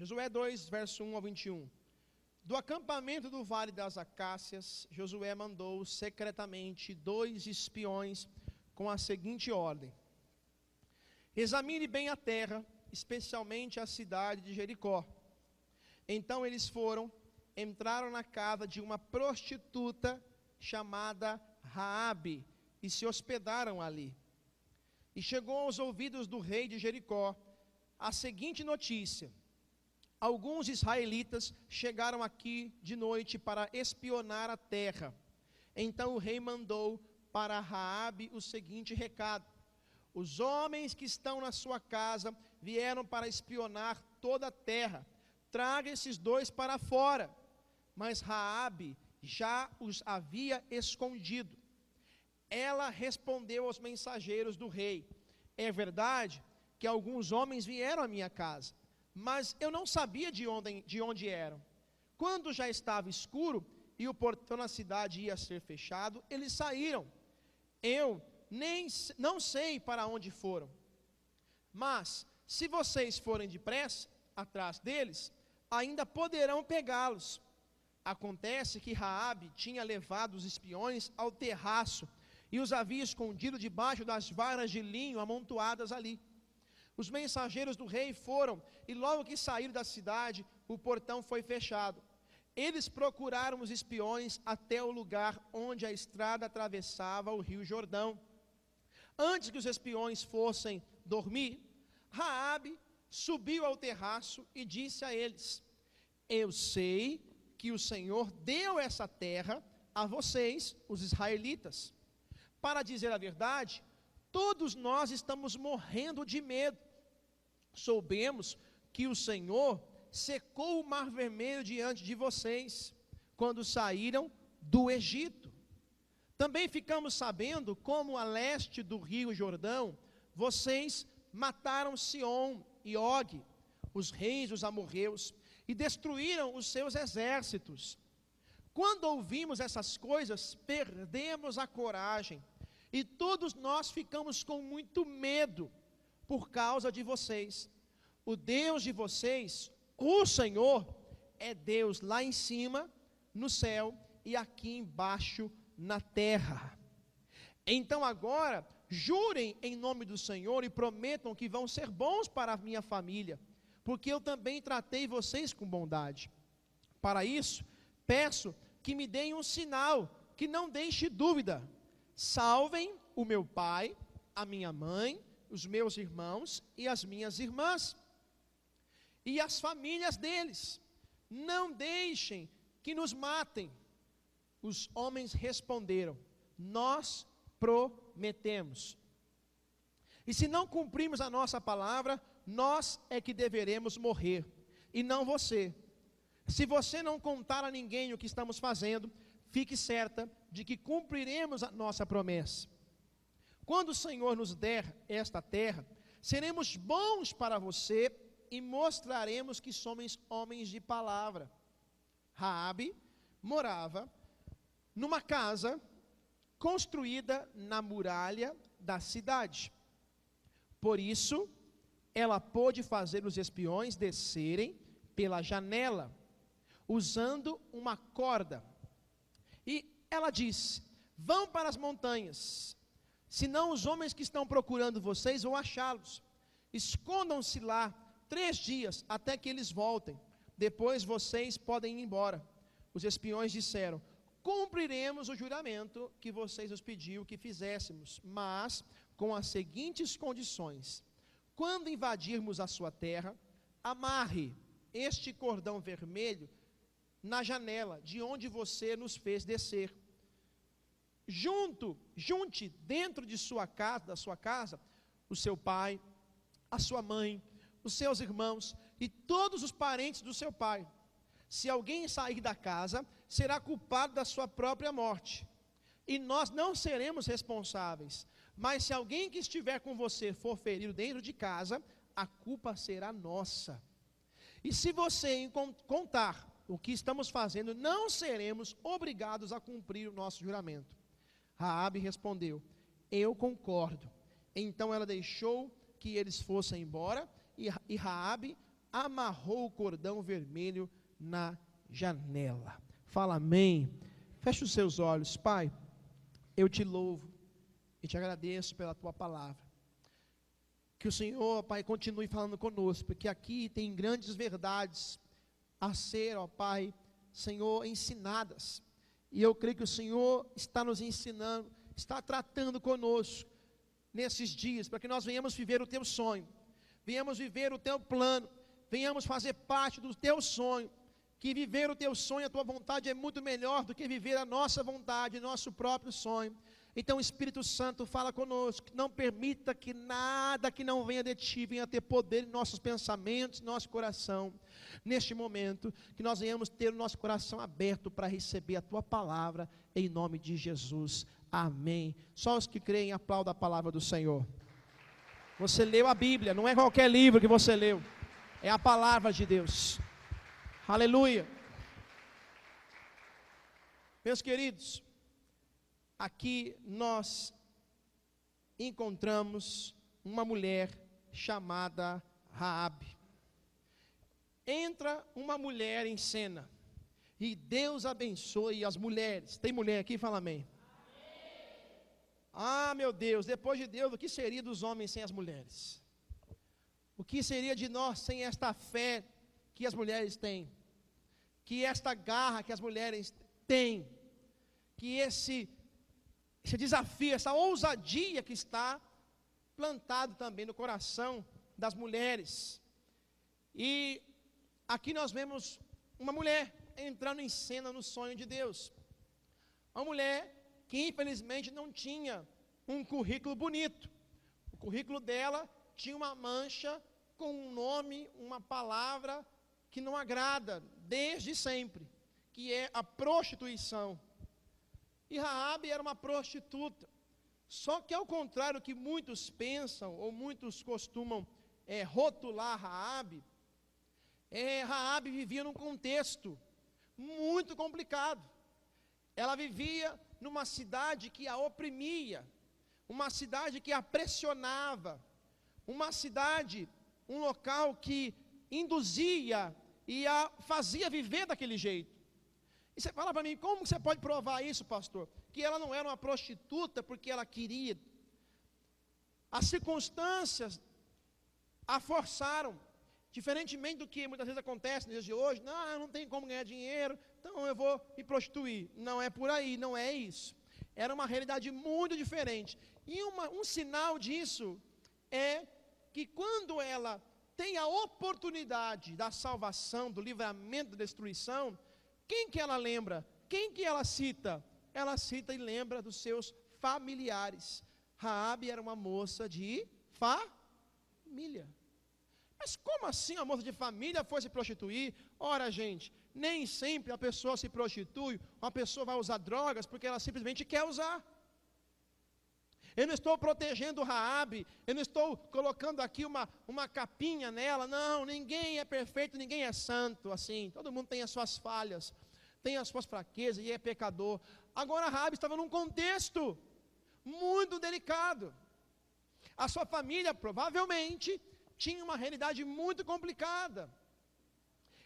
Josué 2, verso 1 ao 21. Do acampamento do Vale das Acácias, Josué mandou secretamente 2 espiões com a seguinte ordem: examine bem a terra, especialmente a cidade de Jericó. Então eles foram, entraram na casa de uma prostituta chamada Raabe e se hospedaram ali. E chegou aos ouvidos do rei de Jericó a seguinte notícia: alguns israelitas chegaram aqui de noite para espionar a terra. Então o rei mandou para Raabe o seguinte recado: os homens que estão na sua casa vieram para espionar toda a terra. Traga esses 2 para fora. Mas Raabe já os havia escondido. Ela respondeu aos mensageiros do rei: é verdade que alguns homens vieram à minha casa, mas eu não sabia de onde eram. Quando já estava escuro e o portão na cidade ia ser fechado, eles saíram. Eu não sei para onde foram. Mas se vocês forem depressa atrás deles, ainda poderão pegá-los. Acontece que Raabe tinha levado os espiões ao terraço e os havia escondido debaixo das varas de linho amontoadas ali. Os mensageiros do rei foram, e logo que saíram da cidade, o portão foi fechado. Eles procuraram os espiões até o lugar onde a estrada atravessava o rio Jordão. Antes que os espiões fossem dormir, Raabe subiu ao terraço e disse a eles: eu sei que o Senhor deu essa terra a vocês, os israelitas. Para dizer a verdade, todos nós estamos morrendo de medo. Soubemos que o Senhor secou o mar vermelho diante de vocês, quando saíram do Egito. Também ficamos sabendo como a leste do rio Jordão, vocês mataram Sion e Og, os reis dos amorreus, e destruíram os seus exércitos. Quando ouvimos essas coisas, perdemos a coragem, e todos nós ficamos com muito medo, por causa de vocês. O Deus de vocês, o Senhor, é Deus lá em cima, no céu, e aqui embaixo, na terra. Então agora, jurem em nome do Senhor e prometam que vão ser bons para a minha família, porque eu também tratei vocês com bondade. Para isso, peço que me deem um sinal, que não deixe dúvida. Salvem o meu pai, a minha mãe, os meus irmãos e as minhas irmãs, e as famílias deles. Não deixem que nos matem. Os homens responderam: nós prometemos. E se não cumprirmos a nossa palavra, nós é que deveremos morrer, e não você. Se você não contar a ninguém o que estamos fazendo, fique certa de que cumpriremos a nossa promessa. Quando o Senhor nos der esta terra, seremos bons para você e mostraremos que somos homens de palavra. Raabe morava numa casa construída na muralha da cidade. Por isso, ela pôde fazer os espiões descerem pela janela, usando uma corda. E ela disse: vão para as montanhas, senão os homens que estão procurando vocês vão achá-los. Escondam-se lá 3 dias, até que eles voltem. Depois vocês podem ir embora. Os espiões disseram: cumpriremos o juramento que vocês nos pediu que fizéssemos, mas com as seguintes condições: quando invadirmos a sua terra, amarre este cordão vermelho na janela de onde você nos fez descer. Junte dentro de sua casa, da sua casa, o seu pai, a sua mãe, os seus irmãos e todos os parentes do seu pai. Se alguém sair da casa, será culpado da sua própria morte, e nós não seremos responsáveis. Mas se alguém que estiver com você for ferido dentro de casa, a culpa será nossa. E se você contar o que estamos fazendo, não seremos obrigados a cumprir o nosso juramento. Raabe respondeu: eu concordo. Então ela deixou que eles fossem embora, e Raabe amarrou o cordão vermelho na janela. Fala amém. Feche os seus olhos. Pai, eu te louvo e te agradeço pela tua palavra. Que o Senhor, Pai, continue falando conosco, porque aqui tem grandes verdades a ser, ó Pai, Senhor, ensinadas. E eu creio que o Senhor está nos ensinando, está tratando conosco nesses dias, para que nós venhamos viver o teu sonho, venhamos viver o teu plano, venhamos fazer parte do teu sonho, que viver o teu sonho, a tua vontade é muito melhor do que viver a nossa vontade, nosso próprio sonho. Então, Espírito Santo, fala conosco, não permita que nada que não venha de ti venha ter poder em nossos pensamentos, nosso coração. Neste momento, que nós venhamos ter o nosso coração aberto para receber a tua palavra, em nome de Jesus. Amém. Só os que creem aplaudam a palavra do Senhor. Você leu a Bíblia, não é qualquer livro que você leu, é a palavra de Deus. Aleluia. Meus queridos, aqui nós encontramos uma mulher chamada Raabe. Entra uma mulher em cena, e Deus abençoe as mulheres. Tem mulher aqui? Fala amém. Ah, meu Deus, depois de Deus, o que seria dos homens sem as mulheres? O que seria de nós sem esta fé que as mulheres têm? Que esta garra que as mulheres têm? Que esse desafio, essa ousadia que está plantado também no coração das mulheres. E aqui nós vemos uma mulher entrando em cena no sonho de Deus. Uma mulher que infelizmente não tinha um currículo bonito. O currículo dela tinha uma mancha com um nome, uma palavra que não agrada desde sempre, que é a prostituição. E Raabe era uma prostituta. Só que ao contrário do que muitos pensam, ou muitos costumam rotular Raabe, Raabe vivia num contexto muito complicado. Ela vivia numa cidade que a oprimia, uma cidade que a pressionava, uma cidade, um local que induzia e a fazia viver daquele jeito. E você fala para mim, como você pode provar isso, pastor? Que ela não era uma prostituta porque ela queria. As circunstâncias a forçaram. Diferentemente do que muitas vezes acontece nos dias de hoje, não, eu não tenho como ganhar dinheiro, então eu vou me prostituir. Não é por aí, não é isso. Era uma realidade muito diferente. E um sinal disso é que quando ela tem a oportunidade da salvação, do livramento da destruição, quem que ela lembra? Quem que ela cita? Ela cita e lembra dos seus familiares. Raabe era uma moça de família. Mas como assim a moça de família foi se prostituir? Ora, gente, nem sempre a pessoa se prostitui, uma pessoa vai usar drogas porque ela simplesmente quer usar. Eu não estou protegendo Raabe, eu não estou colocando aqui uma capinha nela, não, ninguém é perfeito, ninguém é santo, assim, todo mundo tem as suas falhas, tem as suas fraquezas e é pecador. Agora Raabe estava num contexto muito delicado. A sua família provavelmente tinha uma realidade muito complicada.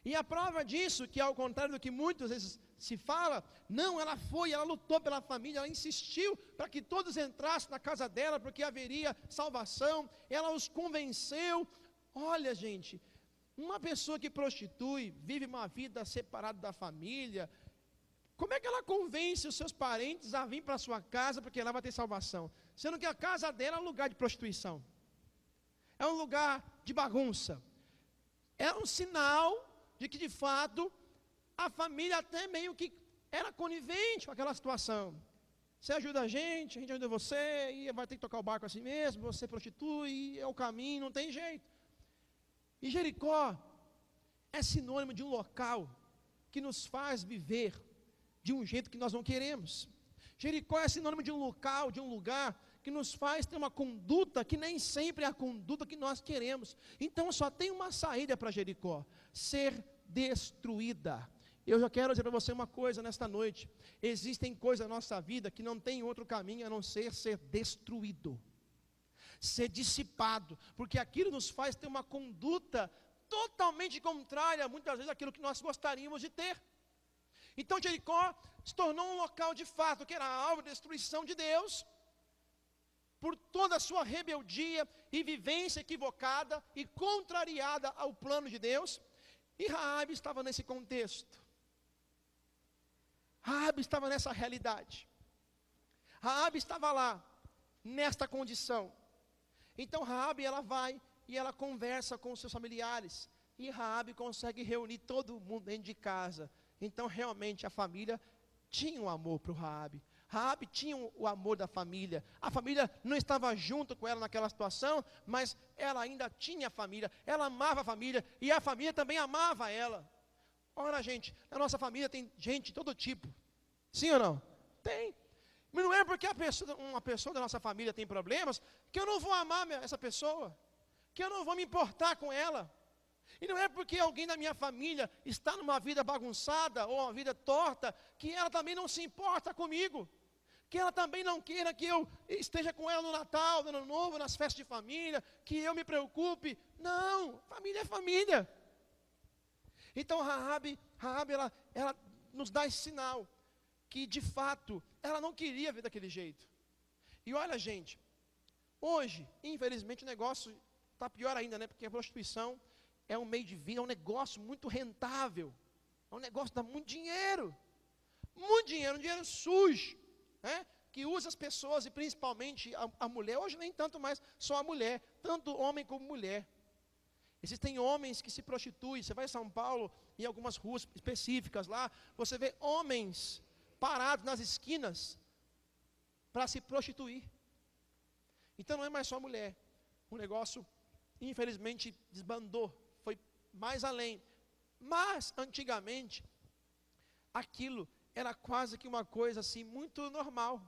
E a prova disso, que ao contrário do que muitas vezes se fala, não, ela foi, ela lutou pela família, ela insistiu para que todos entrassem na casa dela, porque haveria salvação, ela os convenceu. Olha, gente, uma pessoa que prostitui, vive uma vida separada da família, como é que ela convence os seus parentes a vir para a sua casa, porque ela vai ter salvação? Sendo que a casa dela é um lugar de prostituição. É um lugar de bagunça. É um sinal de que, de fato, a família até meio que era conivente com aquela situação. Você ajuda a gente ajuda você, e vai ter que tocar o barco assim mesmo, você prostitui, é o caminho, não tem jeito. E Jericó é sinônimo de um local que nos faz viver de um jeito que nós não queremos. Jericó é sinônimo de um local, de um lugar que nos faz ter uma conduta que nem sempre é a conduta que nós queremos. Então só tem uma saída para Jericó: ser destruída. Eu já quero dizer para você uma coisa nesta noite: existem coisas na nossa vida que não tem outro caminho a não ser destruído, ser dissipado, porque aquilo nos faz ter uma conduta totalmente contrária, muitas vezes, àquilo que nós gostaríamos de ter. Então Jericó se tornou um local de fato, que era alvo de destruição de Deus, por toda a sua rebeldia e vivência equivocada e contrariada ao plano de Deus. E Raabe estava nesse contexto. Raabe estava nessa realidade. Raabe estava lá, nesta condição. Então Raabe, ela vai e ela conversa com os seus familiares. E Raabe consegue reunir todo mundo dentro de casa. Então realmente a família tinha um amor para o Raabe. Raabe tinha o amor da família. A família não estava junto com ela naquela situação, mas ela ainda tinha família. Ela amava a família e a família também amava ela. Ora, gente, na nossa família tem gente de todo tipo. Sim ou não? Tem. Mas não é porque uma pessoa da nossa família tem problemas que eu não vou amar essa pessoa, que eu não vou me importar com ela. E não é porque alguém da minha família está numa vida bagunçada ou uma vida torta, que ela também não se importa comigo, que ela também não queira que eu esteja com ela no Natal, no Ano Novo, nas festas de família, que eu me preocupe. Não, família é família. Então Raabe ela nos dá esse sinal, que de fato, ela não queria ver daquele jeito. E olha, gente, hoje, infelizmente, o negócio está pior ainda, né? Porque a prostituição é um meio de vida, é um negócio muito rentável, é um negócio que dá muito dinheiro, um dinheiro sujo, né? Que usa as pessoas, e principalmente a mulher. Hoje nem tanto mais só a mulher, tanto homem como mulher. Existem homens que se prostituem. Você vai em São Paulo, em algumas ruas específicas lá, você vê homens parados nas esquinas para se prostituir. Então não é mais só mulher. O negócio, infelizmente, desbandou, foi mais além. Mas, antigamente, aquilo era quase que uma coisa assim, muito normal.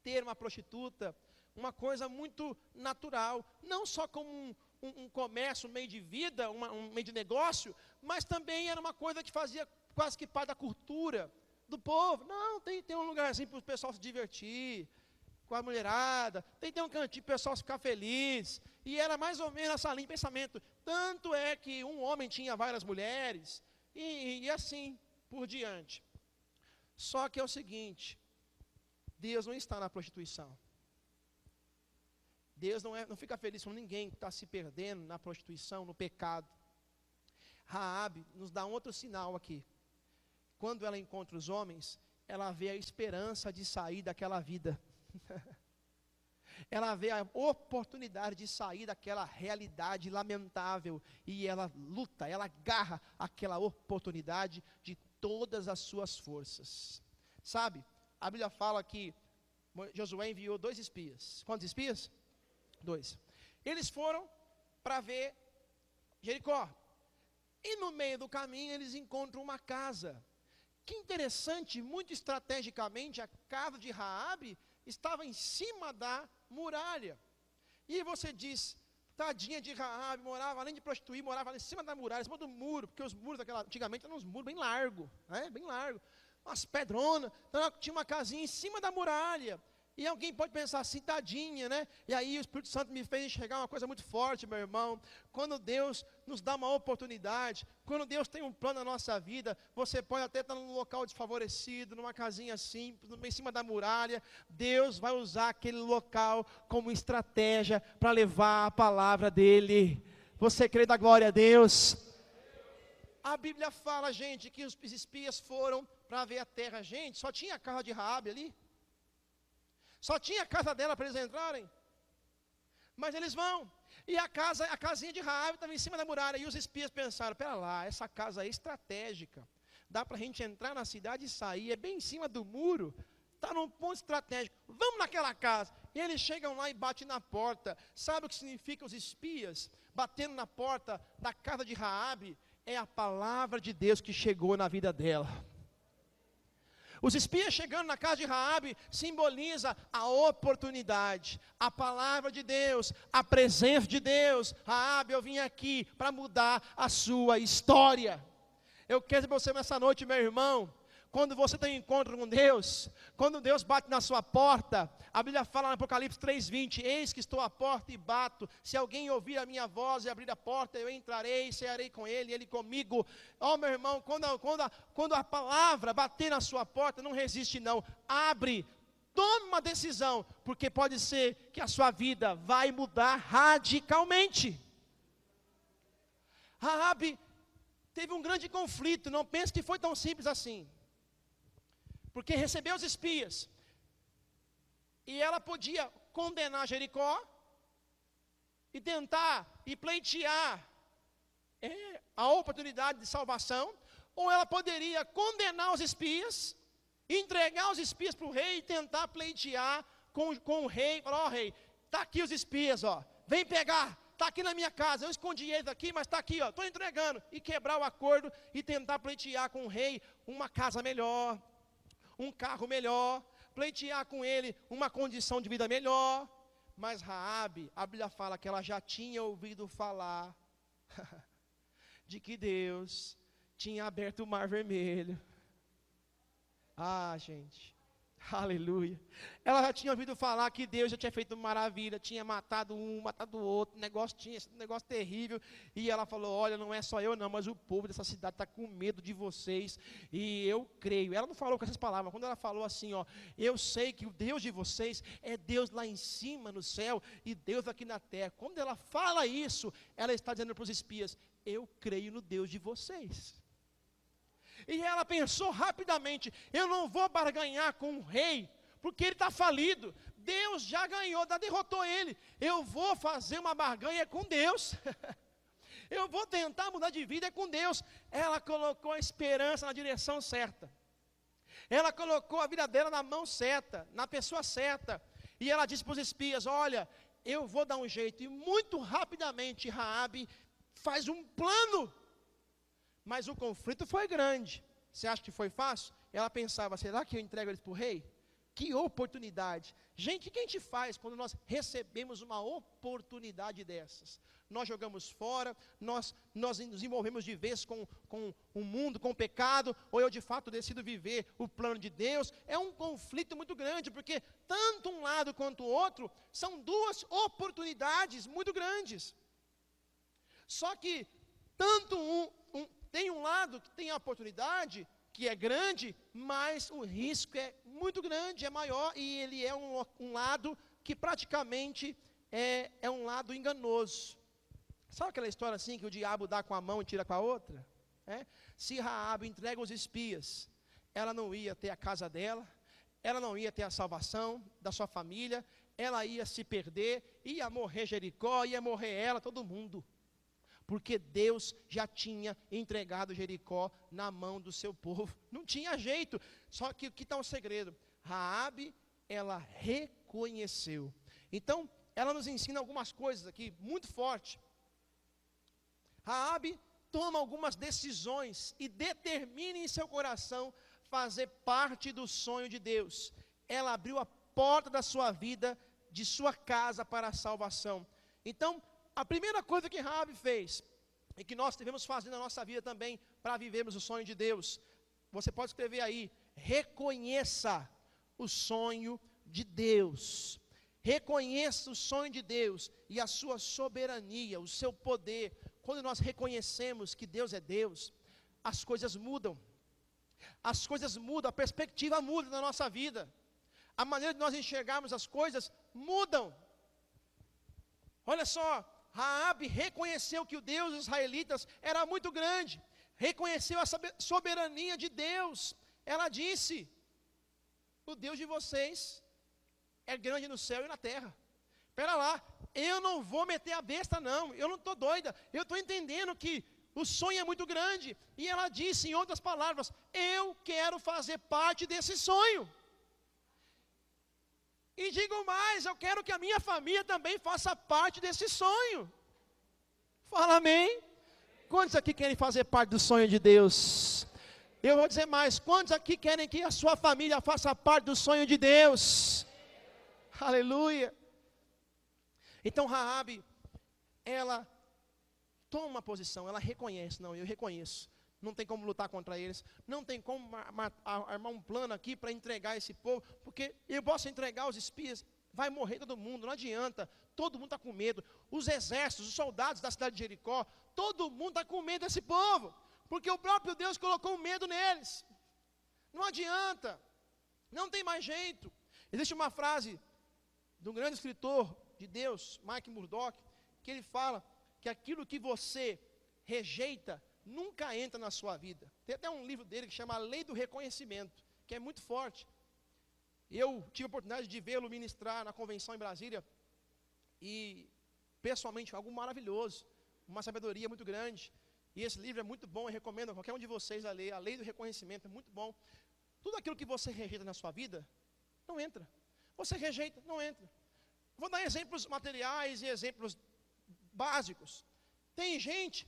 Ter uma prostituta, uma coisa muito natural. Não só como um comércio, um meio de vida, um meio de negócio, mas também era uma coisa que fazia quase que parte da cultura do povo. Não, tem um lugarzinho para o pessoal se divertir, com a mulherada, tem um cantinho para o pessoal ficar feliz. E era mais ou menos essa linha de pensamento. Tanto é que um homem tinha várias mulheres, e assim por diante. Só que é o seguinte, Deus não está na prostituição. Deus não fica feliz com ninguém que está se perdendo na prostituição, no pecado. Raabe nos dá um outro sinal aqui. Quando ela encontra os homens, ela vê a esperança de sair daquela vida. Ela vê a oportunidade de sair daquela realidade lamentável. E ela luta, ela agarra aquela oportunidade de todas as suas forças. Sabe, a Bíblia fala que Josué enviou 2 espias. Quantos espias? 2. Eles foram para ver Jericó. E no meio do caminho eles encontram uma casa. Que interessante, muito estrategicamente, a casa de Raabe estava em cima da muralha. E você diz, tadinha de Raabe, morava, além de prostituir, morava em cima da muralha, em cima do muro, porque os muros antigamente eram uns muros bem largos, né? Bem largos, umas pedronas. Então ela tinha uma casinha em cima da muralha. E alguém pode pensar assim, tadinha, né? E aí o Espírito Santo me fez enxergar uma coisa muito forte, meu irmão. Quando Deus nos dá uma oportunidade, quando Deus tem um plano na nossa vida, você pode até estar num local desfavorecido, numa casinha simples, em cima da muralha. Deus vai usar aquele local como estratégia para levar a palavra dEle. Você crê da glória a Deus? A Bíblia fala, gente, que os espias foram para ver a terra. Gente, só tinha a casa de Raabe ali. Só tinha a casa dela para eles entrarem. Mas eles vão. E a casinha de Raabe estava em cima da muralha. E os espias pensaram, pera lá, essa casa é estratégica. Dá para a gente entrar na cidade e sair. É bem em cima do muro. Está num ponto estratégico. Vamos naquela casa. E eles chegam lá e batem na porta. Sabe o que significa os espias batendo na porta da casa de Raabe? É a palavra de Deus que chegou na vida dela. Os espias chegando na casa de Raabe simboliza a oportunidade, a palavra de Deus, a presença de Deus. Raabe, eu vim aqui para mudar a sua história. Eu quero dizer para você nessa noite, meu irmão, quando você tem um encontro com Deus, quando Deus bate na sua porta, a Bíblia fala no Apocalipse 3:20, eis que estou à porta e bato, se alguém ouvir a minha voz e abrir a porta, eu entrarei, cearei com ele, ele comigo. Meu irmão, quando a palavra bater na sua porta, não resiste não, abre, tome uma decisão, porque pode ser que a sua vida vai mudar radicalmente. Raabe teve um grande conflito, não pense que foi tão simples assim. Porque recebeu os espias, e ela podia condenar Jericó, e tentar, e pleitear a oportunidade de salvação, ou ela poderia condenar os espias, entregar os espias para o rei, e tentar pleitear com o rei, falar, rei, está aqui os espias, vem pegar, está aqui na minha casa, eu escondi eles aqui, mas está aqui, estou entregando, e quebrar o acordo, e tentar pleitear com o rei uma casa melhor, um carro melhor, pleitear com ele uma condição de vida melhor. Mas Raabe, a Bíblia fala que ela já tinha ouvido falar de que Deus tinha aberto o mar vermelho. Gente, aleluia. Ela já tinha ouvido falar que Deus já tinha feito maravilha, tinha matado um, matado o outro, tinha esse negócio terrível. E ela falou, olha, não é só eu não, mas o povo dessa cidade está com medo de vocês. E eu creio. Ela não falou com essas palavras, quando ela falou assim, eu sei que o Deus de vocês é Deus lá em cima no céu e Deus aqui na terra. Quando ela fala isso, ela está dizendo para os espias, eu creio no Deus de vocês. E ela pensou rapidamente, eu não vou barganhar com o rei, porque ele está falido, Deus já ganhou, já derrotou ele, eu vou fazer uma barganha com Deus, eu vou tentar mudar de vida com Deus. Ela colocou a esperança na direção certa, ela colocou a vida dela na mão certa, na pessoa certa, e ela disse para os espias, olha, eu vou dar um jeito, e muito rapidamente Raabe faz um plano. Mas o conflito foi grande. Você acha que foi fácil? Ela pensava, será que eu entrego eles para o rei? Que oportunidade. Gente, o que a gente faz quando nós recebemos uma oportunidade dessas? Nós jogamos fora, nós nos envolvemos de vez com o mundo, com o pecado, ou eu de fato decido viver o plano de Deus. É um conflito muito grande, porque tanto um lado quanto o outro, são duas oportunidades muito grandes. Só que tanto tem um lado que tem a oportunidade, que é grande, mas o risco é muito grande, é maior, e ele é um lado que praticamente é um lado enganoso. Sabe aquela história assim, que o diabo dá com a mão e tira com a outra? Se Raabe entrega os espias, ela não ia ter a casa dela, ela não ia ter a salvação da sua família, ela ia se perder, ia morrer Jericó, ia morrer ela, todo mundo. Porque Deus já tinha entregado Jericó na mão do seu povo. Não tinha jeito. Só que o que está o segredo? Raabe, ela reconheceu. Então, ela nos ensina algumas coisas aqui, muito forte. Raabe toma algumas decisões e determina em seu coração fazer parte do sonho de Deus. Ela abriu a porta da sua vida, de sua casa para a salvação. Então, a primeira coisa que Raabe fez, e que nós devemos fazer na nossa vida também, para vivermos o sonho de Deus, você pode escrever aí, reconheça o sonho de Deus, reconheça o sonho de Deus, e a sua soberania, o seu poder. Quando nós reconhecemos que Deus é Deus, as coisas mudam, a perspectiva muda na nossa vida, a maneira de nós enxergarmos as coisas mudam. Olha só, Raabe reconheceu que o Deus dos israelitas era muito grande, reconheceu a soberania de Deus. Ela disse, o Deus de vocês é grande no céu e na terra. Espera lá, eu não vou meter a besta não, eu não estou doida, eu estou entendendo que o sonho é muito grande. E ela disse, em outras palavras, eu quero fazer parte desse sonho. E digo mais, eu quero que a minha família também faça parte desse sonho. Fala amém? Quantos aqui querem fazer parte do sonho de Deus? Eu vou dizer mais, quantos aqui querem que a sua família faça parte do sonho de Deus? Aleluia. Então Raabe, ela toma uma posição, ela reconhece, não, eu reconheço. não tem como lutar contra eles, não tem como armar um plano aqui para entregar esse povo, porque eu posso entregar os espias, vai morrer todo mundo, não adianta, todo mundo está com medo, os exércitos, os soldados da cidade de Jericó, todo mundo está com medo desse povo, porque o próprio Deus colocou medo neles, não adianta, não tem mais jeito. Existe uma frase de um grande escritor de Deus, Mike Murdock, que ele fala que aquilo que você rejeita, nunca entra na sua vida. Tem até um livro dele que chama A Lei do Reconhecimento, que é muito forte. Eu tive a oportunidade de vê-lo ministrar na convenção em Brasília, e pessoalmente algo maravilhoso, uma sabedoria muito grande, e esse livro é muito bom, eu recomendo a qualquer um de vocês a ler, A Lei do Reconhecimento, é muito bom. Tudo aquilo que você rejeita na sua vida, não entra. Você rejeita, não entra. Vou dar exemplos materiais e exemplos básicos. Tem gente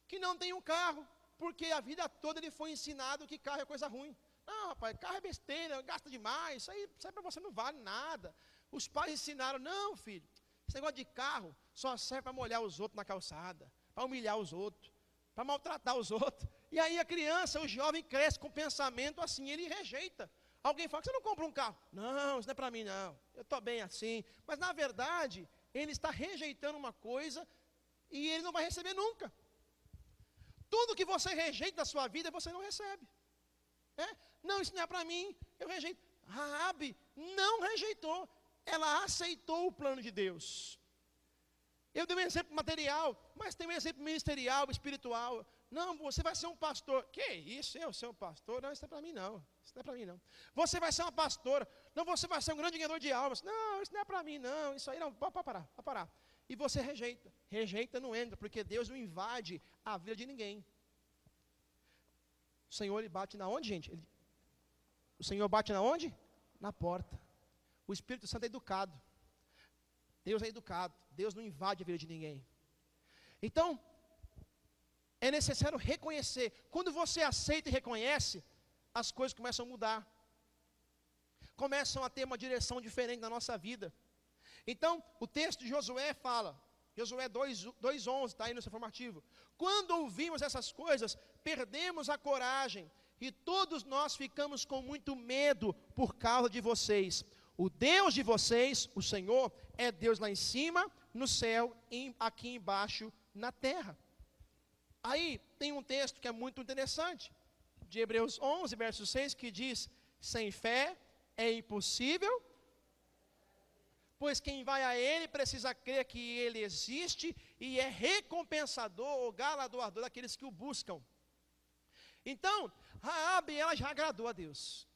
que não tem um carro, porque a vida toda ele foi ensinado que carro é coisa ruim. Não, rapaz, carro é besteira, gasta demais, isso aí para você não vale nada. Os pais ensinaram, não filho, esse negócio de carro só serve para molhar os outros na calçada, para humilhar os outros, para maltratar os outros. E aí a criança, o jovem cresce com pensamento assim, ele rejeita. Alguém fala, você não compra um carro? Não, isso não é para mim não, eu estou bem assim. Mas na verdade, ele está rejeitando uma coisa e ele não vai receber nunca. Tudo que você rejeita da sua vida, você não recebe. Não, isso não é para mim, eu rejeito. Raabe não rejeitou, ela aceitou o plano de Deus. Eu dei um exemplo material, mas tem um exemplo ministerial, espiritual. Não, você vai ser um pastor. Que isso, eu ser um pastor? Não, isso não é para mim não. Isso não é para mim não. Você vai ser uma pastora. Não, você vai ser um grande ganhador de almas. Não, isso não é para mim não. Isso aí não, pode parar, pode parar. E você rejeita. Rejeita, não entra, porque Deus não invade a vida de ninguém. O Senhor, ele bate na onde, gente? O Senhor bate na onde? Na porta. O Espírito Santo é educado. Deus é educado. Deus não invade a vida de ninguém. Então, é necessário reconhecer. Quando você aceita e reconhece, as coisas começam a mudar. Começam a ter uma direção diferente na nossa vida. Então, o texto de Josué fala, Josué 2:11, está aí no seu formativo. Quando ouvimos essas coisas, perdemos a coragem, e todos nós ficamos com muito medo por causa de vocês. O Deus de vocês, o Senhor, é Deus lá em cima, no céu, e aqui embaixo, na terra. Aí tem um texto que é muito interessante, de Hebreus 11, verso 6, que diz, sem fé é impossível, pois quem vai a Ele precisa crer que Ele existe e é recompensador ou galardoador daqueles que o buscam. Então, Raabe, ela já agradou a Deus,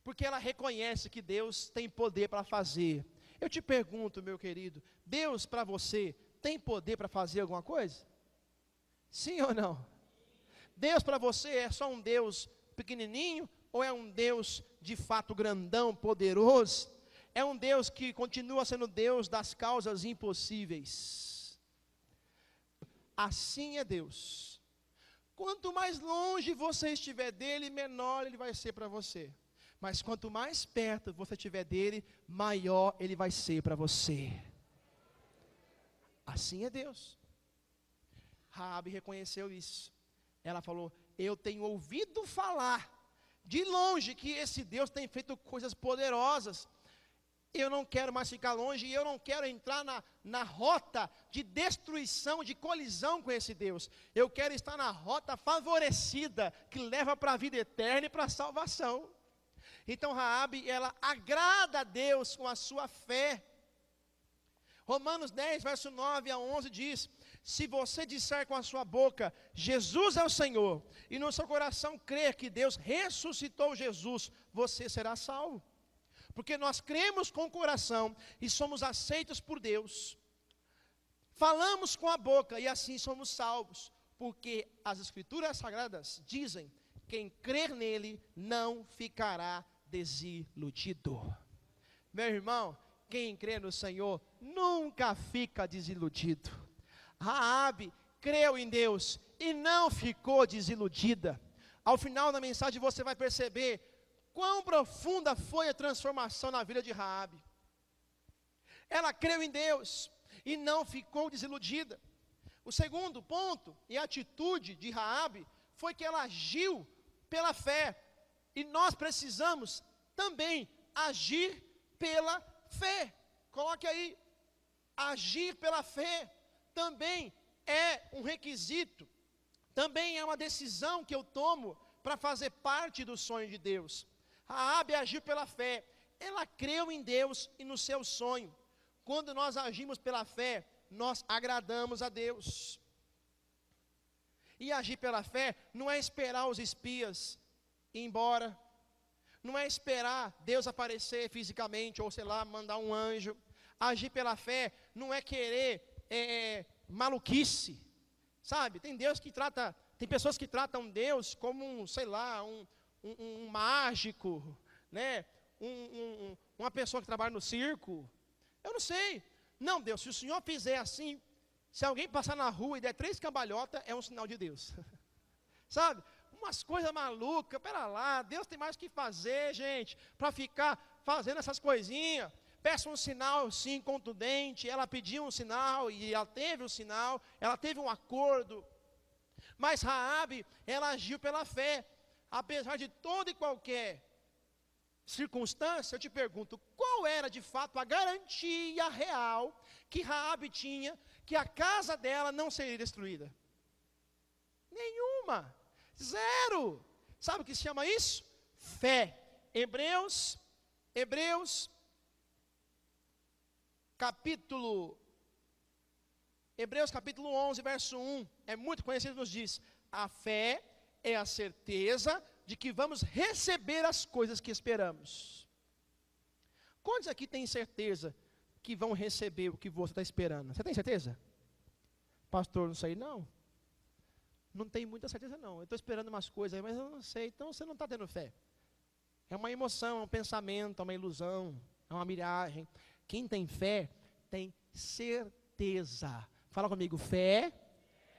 porque ela reconhece que Deus tem poder para fazer. Eu te pergunto, meu querido, Deus para você tem poder para fazer alguma coisa? Sim ou não? Deus para você é só um Deus pequenininho ou é um Deus de fato grandão, poderoso? É um Deus que continua sendo Deus das causas impossíveis. Assim é Deus. Quanto mais longe você estiver dele, menor ele vai ser para você. Mas quanto mais perto você estiver dele, maior ele vai ser para você. Assim é Deus. Raabe reconheceu isso. Ela falou, eu tenho ouvido falar de longe que esse Deus tem feito coisas poderosas. Eu não quero mais ficar longe e eu não quero entrar na rota de destruição, de colisão com esse Deus. Eu quero estar na rota favorecida, que leva para a vida eterna e para a salvação. Então Raabe, ela agrada a Deus com a sua fé. Romanos 10, verso 9 a 11 diz, se você disser com a sua boca, Jesus é o Senhor, e no seu coração crer que Deus ressuscitou Jesus, você será salvo. Porque nós cremos com o coração e somos aceitos por Deus. Falamos com a boca e assim somos salvos. Porque as Escrituras Sagradas dizem, quem crer nele não ficará desiludido. Meu irmão, quem crê no Senhor nunca fica desiludido. Raabe creu em Deus e não ficou desiludida. Ao final da mensagem você vai perceber quão profunda foi a transformação na vida de Raabe. Ela creu em Deus e não ficou desiludida. O segundo ponto e atitude de Raabe foi que ela agiu pela fé. E nós precisamos também agir pela fé. Coloque aí, agir pela fé também é um requisito, também é uma decisão que eu tomo para fazer parte do sonho de Deus. Raabe agiu pela fé, ela creu em Deus e no seu sonho. Quando nós agimos pela fé, nós agradamos a Deus. E agir pela fé não é esperar os espias ir embora, não é esperar Deus aparecer fisicamente, ou sei lá, mandar um anjo. Agir pela fé não é querer maluquice, sabe? Tem pessoas que tratam Deus como um mágico, né? Uma pessoa que trabalha no circo. Eu não sei. Não, Deus, se o Senhor fizer assim, se alguém passar na rua e der 3 cambalhotas, é um sinal de Deus. Sabe? Umas coisas malucas, pera lá, Deus tem mais o que fazer, gente, para ficar fazendo essas coisinhas. Peça um sinal, sim, contundente. Ela pediu um sinal e ela teve um sinal, ela teve um acordo. Mas Raabe, ela agiu pela fé. Apesar de toda e qualquer circunstância, eu te pergunto, qual era de fato a garantia real que Raabe tinha que a casa dela não seria destruída? Nenhuma. Zero. Sabe o que se chama isso? Fé. Hebreus capítulo 11, verso 1, é muito conhecido, nos diz: a fé é a certeza de que vamos receber as coisas que esperamos. Quantos aqui têm certeza que vão receber o que você está esperando? Você tem certeza? Pastor, não sei não. Não tenho muita certeza não. Eu estou esperando umas coisas, mas eu não sei. Então você não está tendo fé. É uma emoção, é um pensamento, é uma ilusão, é uma miragem. Quem tem fé, tem certeza. Fala comigo, fé,